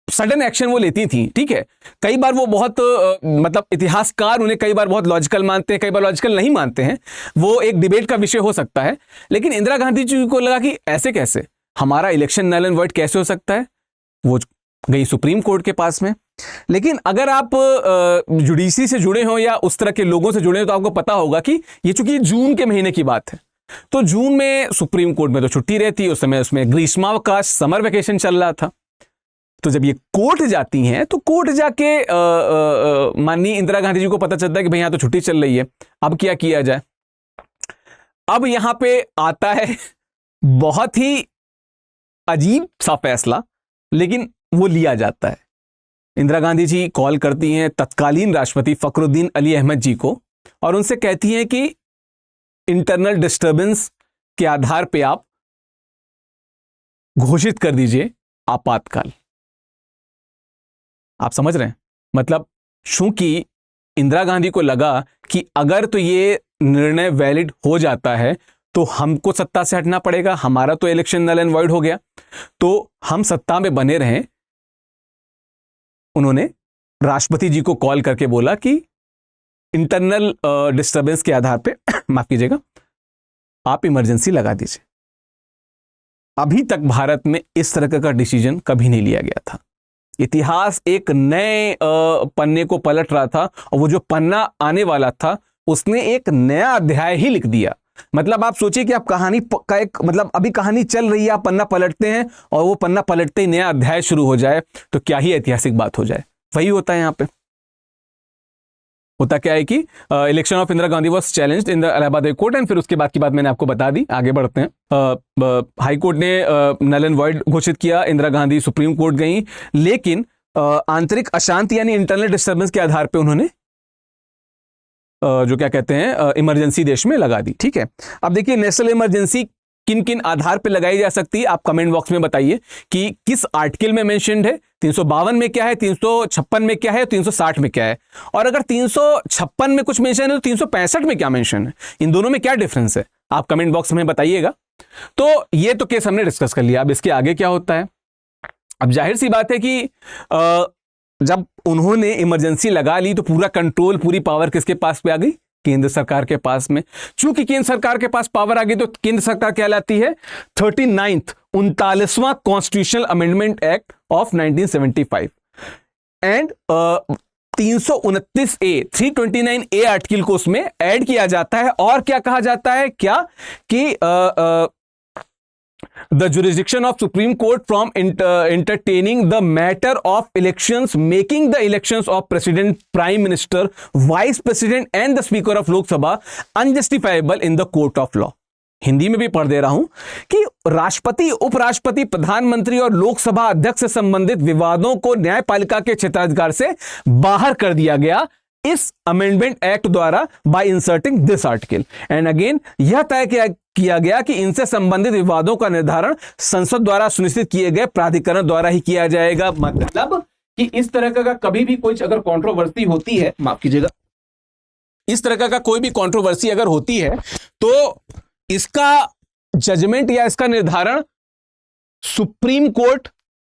सडन एक्शन वो लेती थी। ठीक है, कई बार वो बहुत मतलब इतिहासकार उन्हें कई बार बहुत लॉजिकल मानते हैं, कई बार लॉजिकल नहीं मानते हैं, वो एक डिबेट का विषय हो सकता है। लेकिन इंदिरा गांधी जी को लगा कि ऐसे कैसे हमारा इलेक्शन नल एंड वॉइड कैसे हो सकता है। वो गई सुप्रीम कोर्ट के पास में। लेकिन अगर आप जुडिशरी से जुड़े हो या उस तरह के लोगों से जुड़े हो तो आपको पता होगा कि ये चूंकि जून के महीने की बात है, तो जून में सुप्रीम कोर्ट में तो छुट्टी रहती है, उस समय उसमें ग्रीष्मावकाश, समर वेकेशन चल रहा था। तो जब ये कोर्ट जाती हैं तो कोर्ट जाके माननीय इंदिरा गांधी जी को पता चलता है कि भाई यहां तो छुट्टी चल रही है, अब क्या किया जाए। अब यहां पे आता है बहुत ही अजीब सा फैसला, लेकिन वो लिया जाता है। इंदिरा गांधी जी कॉल करती हैं तत्कालीन राष्ट्रपति फखरुद्दीन अली अहमद जी को और उनसे कहती हैं कि इंटरनल डिस्टर्बेंस के आधार पे आप घोषित कर दीजिए आपातकाल। आप समझ रहे हैं? मतलब चूंकि इंदिरा गांधी को लगा कि अगर तो ये निर्णय वैलिड हो जाता है तो हमको सत्ता से हटना पड़ेगा, हमारा तो इलेक्शन नल एंड वॉइड हो गया, तो हम सत्ता में बने रहें। उन्होंने राष्ट्रपति जी को कॉल करके बोला कि इंटरनल डिस्टर्बेंस के आधार पे माफ कीजिएगा, आप इमरजेंसी लगा दीजिए। अभी तक भारत में इस तरह का डिसीजन कभी नहीं लिया गया था। इतिहास एक नए पन्ने को पलट रहा था और वो जो पन्ना आने वाला था उसने एक नया अध्याय ही लिख दिया। मतलब आप सोचिए कि आप कहानी का एक मतलब अभी कहानी चल रही है, आप पन्ना पलटते हैं और वो पन्ना पलटते ही नया अध्याय शुरू हो जाए तो क्या ही ऐतिहासिक बात हो जाए। वही होता है यहां पे। होता क्या है कि election of Indira Gandhi was challenged in the Allahabad high court and फिर उसके बाद की बात मैंने आपको बता दी। आगे बढ़ते हैं। हाई कोर्ट ने नल एंड वॉइड घोषित किया, इंदिरा गांधी सुप्रीम कोर्ट गई, लेकिन आंतरिक अशांति यानी इंटरनल डिस्टर्बेंस के आधार पे उन्होंने जो क्या कहते हैं इमरजेंसी देश में लगा दी। ठीक है, अब देखिए नेशनल इमरजेंसी किन किन आधार पे लगाई जा सकती है, आप कमेंट बॉक्स में बताइए कि किस आर्टिकल में मेंशन्ड है। 352 में क्या है, 356 में क्या है, 360 में क्या है। और अगर 356 में कुछ मेंशन है तो 365 में क्या मेंशन है, इन दोनों में क्या डिफरेंस है, आप कमेंट बॉक्स में बताइएगा। तो ये तो केस हमने डिस्कस कर लिया। अब इसके आगे क्या होता है? अब जाहिर सी बात है कि जब उन्होंने इमरजेंसी लगा ली तो पूरा कंट्रोल, पूरी पावर किसके पास पे आ गई? केंद्र सरकार के पास में। चूंकि केंद्र सरकार के पास पावर आ गई तो केंद्र सरकार क्या लाती है? 39वां constitutional amendment act of 1975 and 329A article को उसमें ऐड किया जाता है। और क्या कहा जाता है? क्या कि the jurisdiction of Supreme Court from entertaining the matter of elections, making the elections of President, Prime Minister, Vice President and the Speaker of Lok Sabha unjustifiable in the court of law। Hindi में भी पढ़ दे रहा हूं कि राष्ट्रपति, उपराष्ट्रपति, प्रधानमंत्री और लोकसभा अध्यक्ष से संबंधित विवादों को न्यायपालिका के क्षेत्राधिकार से बाहर कर दिया गया इस अमेंडमेंट एक्ट द्वारा bye inserting this article. And again यह तय किया गया कि इनसे संबंधित विवादों का निर्धारण संसद द्वारा सुनिश्चित किए गए प्राधिकरण द्वारा ही किया जाएगा। मतलब कि इस तरह का कभी भी कोई अगर कंट्रोवर्सी होती है, माफ कीजिएगा, इस तरह का कोई भी कंट्रोवर्सी अगर होती है तो इसका जजमेंट या इसका निर्धारण सुप्रीम कोर्ट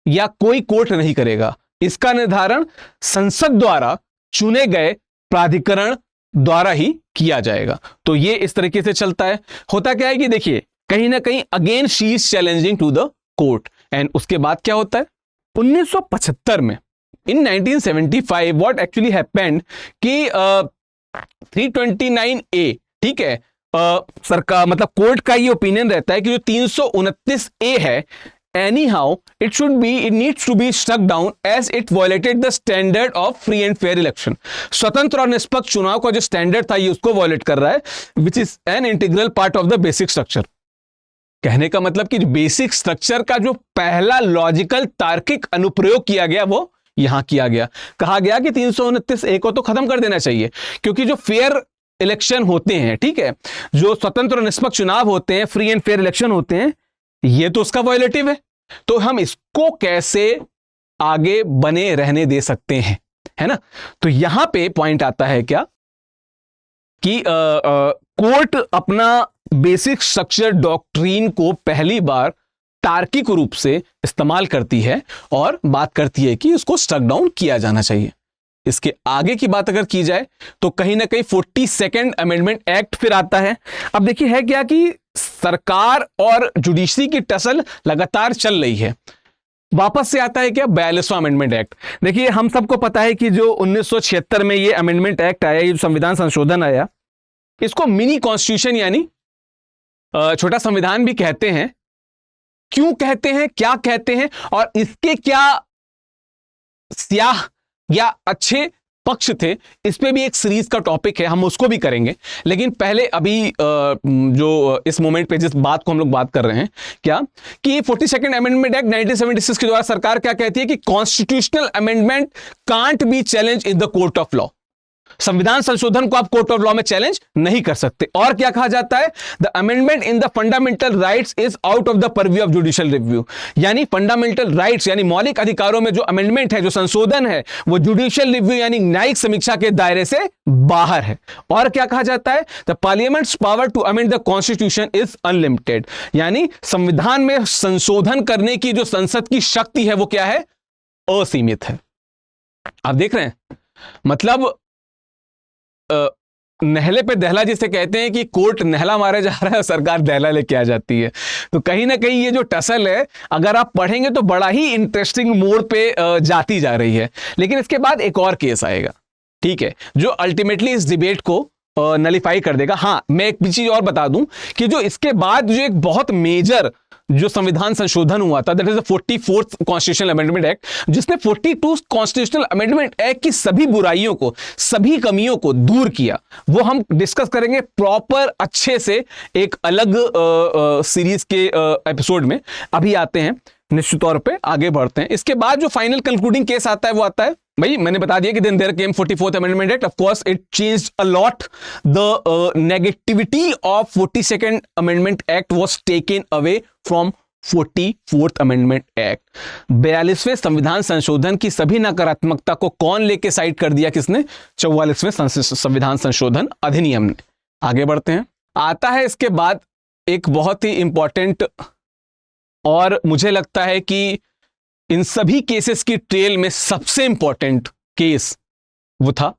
या कोई कोर्ट नहीं करेगा। इसका निर्धारण संसद द्वारा चुने गए प्राधिकरण द्वारा ही किया जाएगा। तो ये इस तरीके से चलता है। होता क्या है कि देखिए कहीं ना कहीं again she is challenging to the court. And उसके बाद क्या होता है? 1975 में इन 1975 व्हाट एक्चुअली हैपेंड कि 329A, ठीक है, सरकार मतलब कोर्ट का ये ओपिनियन रहता है कि जो 329A है anyhow it needs to be struck down as it violated the standard of free and fair election. स्वतंत्र और निष्पक्ष चुनाव का जो स्टैंडर्ड था ये उसको वायलेट कर रहा है, which is an integral part of the basic structure. कहने का मतलब कि बेसिक स्ट्रक्चर का जो पहला लॉजिकल तार्किक अनुप्रयोग किया गया वो यहां किया गया. कहा गया कि 329(a) को तो खत्म कर देना चाहिए, क्योंकि जो फेयर इलेक्शन होते हैं, ठीक है, जो स्वतंत्र और निष्पक्ष चुनाव होते हैं, फ्री एंड फेयर इलेक्शन होते हैं, ये तो उसका वायलेटिव है. तो हम इसको कैसे आगे बने रहने दे सकते हैं, है ना. तो यहां पे पॉइंट आता है क्या कि कोर्ट अपना बेसिक स्ट्रक्चर डॉक्ट्रीन को पहली बार तार्किक रूप से इस्तेमाल करती है और बात करती है कि उसको स्ट्रक डाउन किया जाना चाहिए. इसके आगे की बात अगर की जाए तो कहीं ना कहीं 42nd अमेंडमेंट एक्ट फिर आता है. अब देखिए है क्या कि सरकार और जुडिशरी की टसल लगातार चल रही है. वापस से आता है क्या 42वां अमेंडमेंट एक्ट. देखिए हम सबको पता है कि जो 1976 में ये अमेंडमेंट एक्ट आया, ये संविधान संशोधन आया, इसको मिनी कॉन्स्टिट्यूशन यानी छोटा संविधान भी कहते हैं. क्यों कहते हैं, क्या कहते हैं और इसके क्या स्याह या अच्छे पक्ष थे, इस पे भी एक सीरीज का टॉपिक है, हम उसको भी करेंगे. लेकिन पहले अभी जो इस मोमेंट पे जिस बात को हम लोग बात कर रहे हैं क्या कि 42nd अमेंडमेंट एक्ट 1976 के द्वारा सरकार क्या कहती है कि constitutional amendment can't be challenge in the court of law. संविधान संशोधन को आप कोर्ट ऑफ लॉ में चैलेंज नहीं कर सकते. और क्या कहा जाता है, the amendment in the fundamental rights is out of the purview of judicial review. यानी फंडामेंटल राइट्स यानी मौलिक अधिकारों में जो अमेंडमेंट है, जो संशोधन है, वो जुडिशियल रिव्यू यानी न्यायिक समीक्षा के दायरे से बाहर है. और क्या कहा जाता है, the parliament's power to amend the constitution is unlimited. यानी संविधान में संशोधन करने की जो संसद की शक्ति है वो क्या है, असीमित है. आप देख रहे हैं, मतलब नहले पे दहला जिसे कहते हैं कि कोर्ट नहला मारे जा रहा है, सरकार दहला लेके आ जाती है. तो कहीं ना कहीं ये जो टसल है, अगर आप पढ़ेंगे तो बड़ा ही इंटरेस्टिंग मोड पे जाती जा रही है. लेकिन इसके बाद एक और केस आएगा, ठीक है, जो अल्टीमेटली इस डिबेट को नलिफाई कर देगा. हाँ, मैं एक चीज और बता दूं कि जो इसके बाद जो एक बहुत मेजर जो संविधान संशोधन हुआ था, that is the 44th constitutional amendment act, जिसने 42 कॉन्स्टिट्यूशनल अमेंडमेंट एक्ट की सभी बुराइयों को, सभी कमियों को दूर किया. वो हम डिस्कस करेंगे प्रॉपर अच्छे से एक अलग सीरीज के एपिसोड में. अभी आते हैं निश्चित तौर पे, आगे बढ़ते हैं. इसके बाद जो फाइनल कंक्लूडिंग केस आता है वो आता है, भाई मैंने बता दिया कि then there came 44th amendment act. Of course it changed a lot. The negativity of 42nd amendment act was taken away from 44th amendment act. 42वें संविधान संशोधन की सभी नकारात्मकता को कौन लेके साइड कर दिया, किसने, 44वें संविधान संशोधन अधिनियम ने. आगे बढ़ते हैं. आता है इसके बाद एक बहुत ही इंपॉर्टेंट, और मुझे लगता है कि इन सभी केसेस की ट्रेल में सबसे इंपॉर्टेंट केस वो था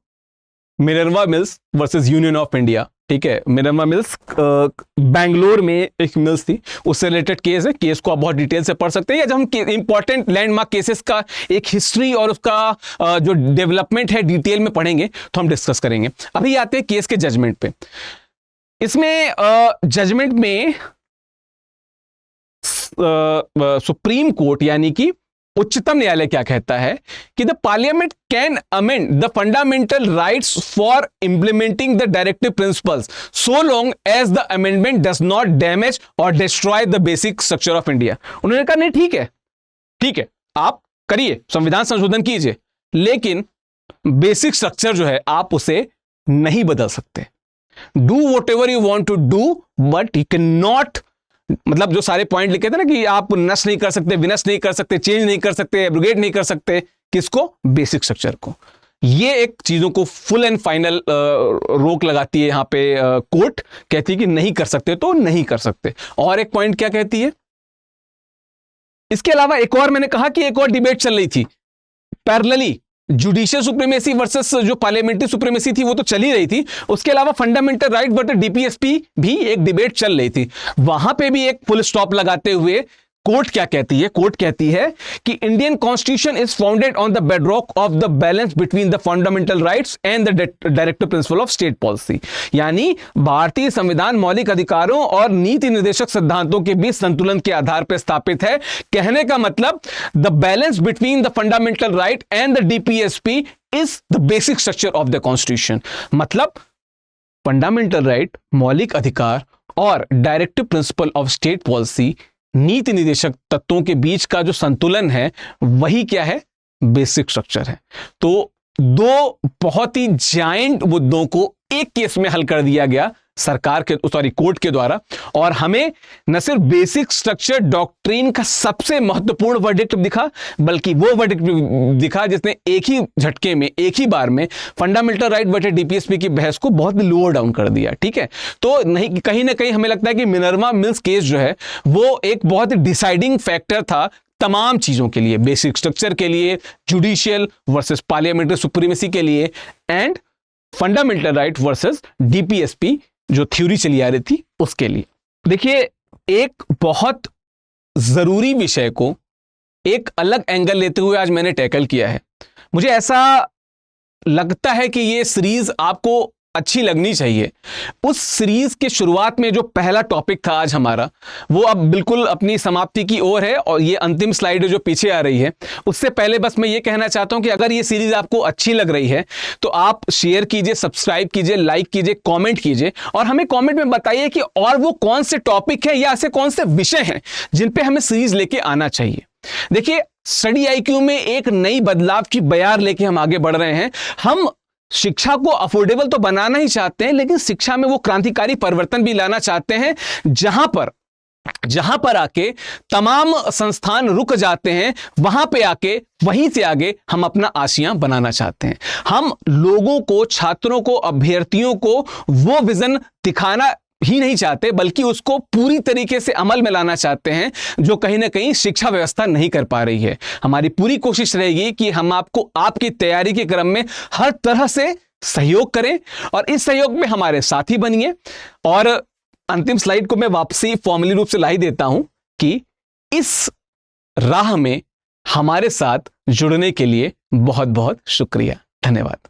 Minerva mills versus Union of India. ठीक है, मिनर्वा मिल्स बैंगलोर में एक मिल्स थी, उससे रिलेटेड केस है. केस को आप बहुत डिटेल से पढ़ सकते हैं, या जब हम इंपॉर्टेंट लैंडमार्क केसेस का एक हिस्ट्री और उसका जो डेवलपमेंट है डिटेल में पढ़ेंगे तो हम डिस्कस करेंगे. अभी आते हैं केस के जजमेंट पे. इसमें जजमेंट में सुप्रीम कोर्ट यानी कि उच्चतम न्यायालय क्या कहता है कि the parliament can amend the fundamental rights for implementing the directive principles so long as the amendment does not damage और destroy the basic structure of India. उन्होंने कहा नहीं, ठीक है, ठीक है, आप करिए, संविधान संशोधन कीजिए, लेकिन बेसिक स्ट्रक्चर जो है आप उसे नहीं बदल सकते. Do whatever you want to do but you can not, मतलब जो सारे पॉइंट लिखे थे ना कि आप नष्ट नहीं कर सकते, विनष्ट नहीं कर सकते, चेंज नहीं कर सकते, एब्रोगेट नहीं कर सकते, किसको, बेसिक स्ट्रक्चर को. ये एक चीजों को फुल एंड फाइनल रोक लगाती है यहां पे कोर्ट, कहती है कि नहीं कर सकते तो नहीं कर सकते. और एक पॉइंट क्या कहती है, इसके अलावा एक और, मैंने कहा कि एक और डिबेट चल रही थी पैरेलली, जुडिशियल सुप्रीमेसी वर्सेस जो पार्लियामेंट्री सुप्रीमेसी थी वो तो चल ही रही थी. उसके अलावा फंडामेंटल राइट बट डीपीएसपी भी एक डिबेट चल रही थी. वहां पे भी एक फुल स्टॉप लगाते हुए कोर्ट क्या कहती है? कोर्ट कहती है कि Indian constitution is founded on the bedrock of the balance between the fundamental rights and the directive principle of state policy. यानी भारतीय संविधान मौलिक अधिकारों और नीति निर्देशक सिद्धांतों के बीच संतुलन के आधार पर स्थापित है। कहने का मतलब the balance between the fundamental right and the DPSP is the basic structure of the constitution. मतलब फंडामेंटल राइट, मौलिक अधिकार और directive principle of state policy, नीति निर्देशक तत्वों के बीच का जो संतुलन है वही क्या है? बेसिक स्ट्रक्चर है। तो दो बहुत ही जायंट मुद्दों को एक केस में हल कर दिया गया कोर्ट के द्वारा, और हमें न सिर्फ बेसिक स्ट्रक्चर डॉक्ट्रिन का सबसे महत्वपूर्ण वर्डिक्ट दिखा, बल्कि वो वर्डिक्ट दिखा जिसने एक ही झटके में, एक ही बार में फंडामेंटल राइट वर्सेस डीपीएसपी की बहस को बहुत लोअर डाउन कर दिया। ठीक है, तो नहीं, कहीं ना कहीं हमें लगता है कि मिनर्वा मिल्स केस जो है वो एक बहुत डिसाइडिंग फैक्टर था तमाम चीजों के लिए, बेसिक स्ट्रक्चर के लिए, जुडिशियल वर्सेस पार्लियामेंट्री सुप्रीमेसी के लिए, and fundamental right versus DPSP जो थ्योरी चली आ रही थी उसके लिए। देखिए, एक बहुत जरूरी विषय को एक अलग एंगल लेते हुए आज मैंने टैकल किया है। मुझे ऐसा लगता है कि ये सीरीज आपको अच्छी लगनी चाहिए। उस सीरीज के शुरुआत में जो पहला टॉपिक था आज हमारा, वो अब बिल्कुल अपनी समाप्ति की ओर है, और ये अंतिम स्लाइड जो पीछे आ रही है, उससे पहले बस मैं ये कहना चाहता हूं कि अगर ये सीरीज आपको अच्छी लग रही है तो आप शेयर कीजिए, सब्सक्राइब कीजिए, लाइक कीजिए, कमेंट कीजिए, और हमें कमेंट में बताइए कि और वो कौन से टॉपिक है या ऐसे कौन से विषय हैं जिन पे हमें सीरीज लेके आना चाहिए। देखिए, स्टडी आईक्यू में एक नई बदलाव की बयार लेके हम आगे बढ़ रहे हैं। हम शिक्षा को अफोर्डेबल तो बनाना ही चाहते हैं, लेकिन शिक्षा में वो क्रांतिकारी परिवर्तन भी लाना चाहते हैं जहां पर आके तमाम संस्थान रुक जाते हैं, वहां पे आके वहीं से आगे हम अपना आशियां बनाना चाहते हैं। हम लोगों को, छात्रों को, अभ्यर्थियों को वो विजन दिखाना ही नहीं चाहते, बल्कि उसको पूरी तरीके से अमल में लाना चाहते हैं, जो कहीं ना कहीं शिक्षा व्यवस्था नहीं कर पा रही है। हमारी पूरी कोशिश रहेगी कि हम आपको आपकी तैयारी के क्रम में हर तरह से सहयोग करें, और इस सहयोग में हमारे साथी बनिए। और अंतिम स्लाइड को मैं वापसी फॉर्मली रूप से ला ही देता हूं कि इस राह में हमारे साथ जुड़ने के लिए बहुत बहुत शुक्रिया। धन्यवाद।